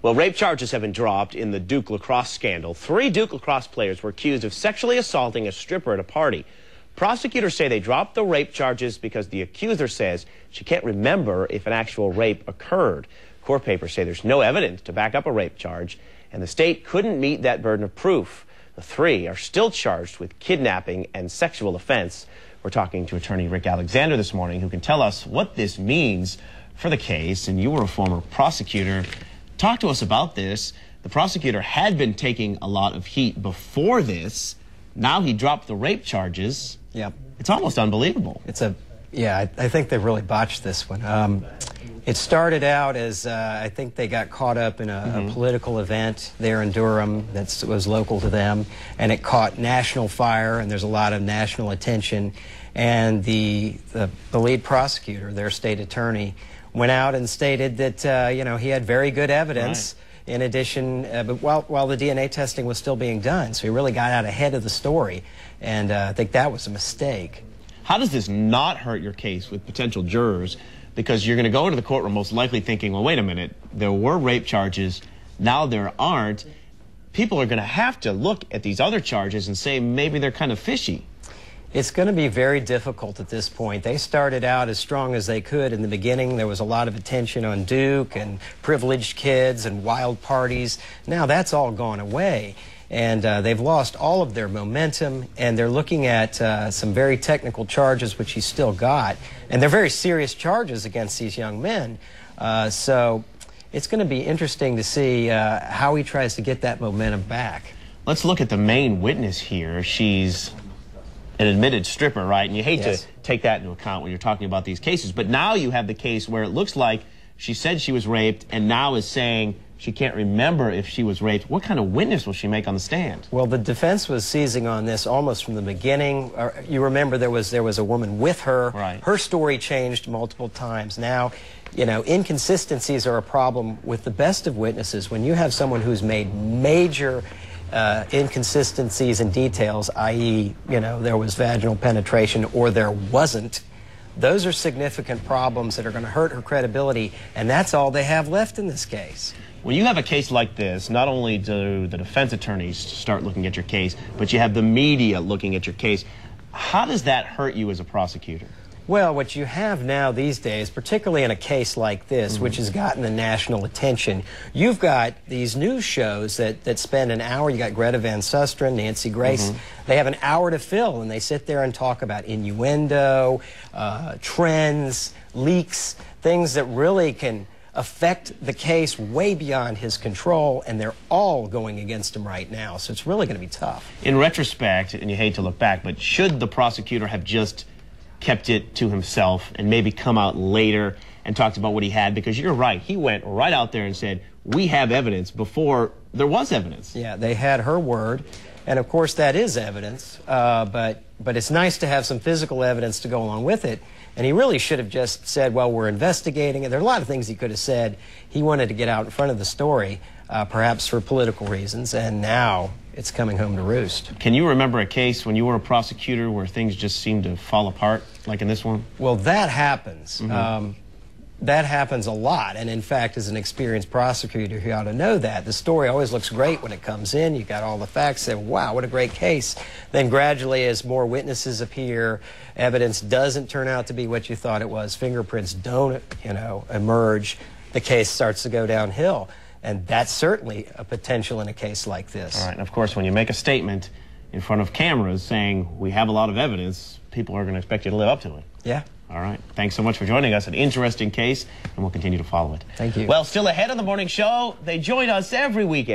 Well, rape charges have been dropped in the Duke lacrosse scandal. 3 Duke lacrosse players were accused of sexually assaulting a stripper at a party. Prosecutors say they dropped the rape charges because the accuser says she can't remember if an actual rape occurred. Court papers say there's no evidence to back up a rape charge, and the state couldn't meet that burden of proof. The 3 are still charged with kidnapping and sexual offense. We're talking to attorney Rick Alexander this morning, who can tell us what this means for the case. And you were a former prosecutor. Talk to us about this. The prosecutor had been taking a lot of heat before this. Now he dropped the rape charges. Yep. It's almost unbelievable. I think they really botched this one. It started out as, I think they got caught up in a political event there in Durham that was local to them, and it caught national fire, and there's a lot of national attention. And the lead prosecutor, their state attorney, went out and stated that, he had very good evidence. Right. In addition, but while the DNA testing was still being done, so he really got out ahead of the story, and I think that was a mistake. How does this not hurt your case with potential jurors? Because you're going to go into the courtroom most likely thinking, well, wait a minute, there were rape charges, now there aren't. People are going to have to look at these other charges and say maybe they're kind of fishy. It's going to be very difficult at this point. They started out as strong as they could in the beginning. There was a lot of attention on Duke and privileged kids and wild parties. Now that's all gone away, and they've lost all of their momentum, and they're looking at some very technical charges, which he's still got, and they're very serious charges against these young men. So it's going to be interesting to see how he tries to get that momentum back. Let's look at the main witness here. She's an admitted stripper, right? And you hate to take that into account when you're talking about these cases. But now you have the case where it looks like she said she was raped and now is saying she can't remember if she was raped. What kind of witness will she make on the stand? Well, the defense was seizing on this almost from the beginning. You remember there was a woman with her. Right. Her story changed multiple times. Now, inconsistencies are a problem with the best of witnesses. When you have someone who's made major inconsistencies in details, i.e., there was vaginal penetration or there wasn't, those are significant problems that are going to hurt her credibility, and that's all they have left in this case. When you have a case like this, not only do the defense attorneys start looking at your case, but you have the media looking at your case. How does that hurt you as a prosecutor? Well, what you have now these days, particularly in a case like this, which has gotten the national attention, you've got these news shows that spend an hour. You got Greta Van Susteren, Nancy Grace. They have an hour to fill, and they sit there and talk about innuendo, trends, leaks, things that really can affect the case way beyond his control, and they're all going against him right now. So it's really going to be tough. In retrospect, and you hate to look back, but should the prosecutor have just kept it to himself and maybe come out later and talked about what he had? Because you're right, he went right out there and said, we have evidence, before there was evidence. Yeah, they had her word, and of course that is evidence, but it's nice to have some physical evidence to go along with it, and he really should have just said, well, we're investigating, and there are a lot of things he could have said. He wanted to get out in front of the story, perhaps for political reasons, and now it's coming home to roost. Can you remember a case when you were a prosecutor where things just seemed to fall apart, like in this one? Well, that happens. That happens a lot, and in fact, as an experienced prosecutor, you ought to know that. The story always looks great when it comes in. You got all the facts, say, wow, what a great case. Then gradually, as more witnesses appear, evidence doesn't turn out to be what you thought it was, fingerprints don't, emerge, the case starts to go downhill. And that's certainly a potential in a case like this. All right, and of course, when you make a statement in front of cameras saying we have a lot of evidence, people are going to expect you to live up to it. Yeah. All right. Thanks so much for joining us. An interesting case, and we'll continue to follow it. Thank you. Well, still ahead on the morning show, they join us every weekend.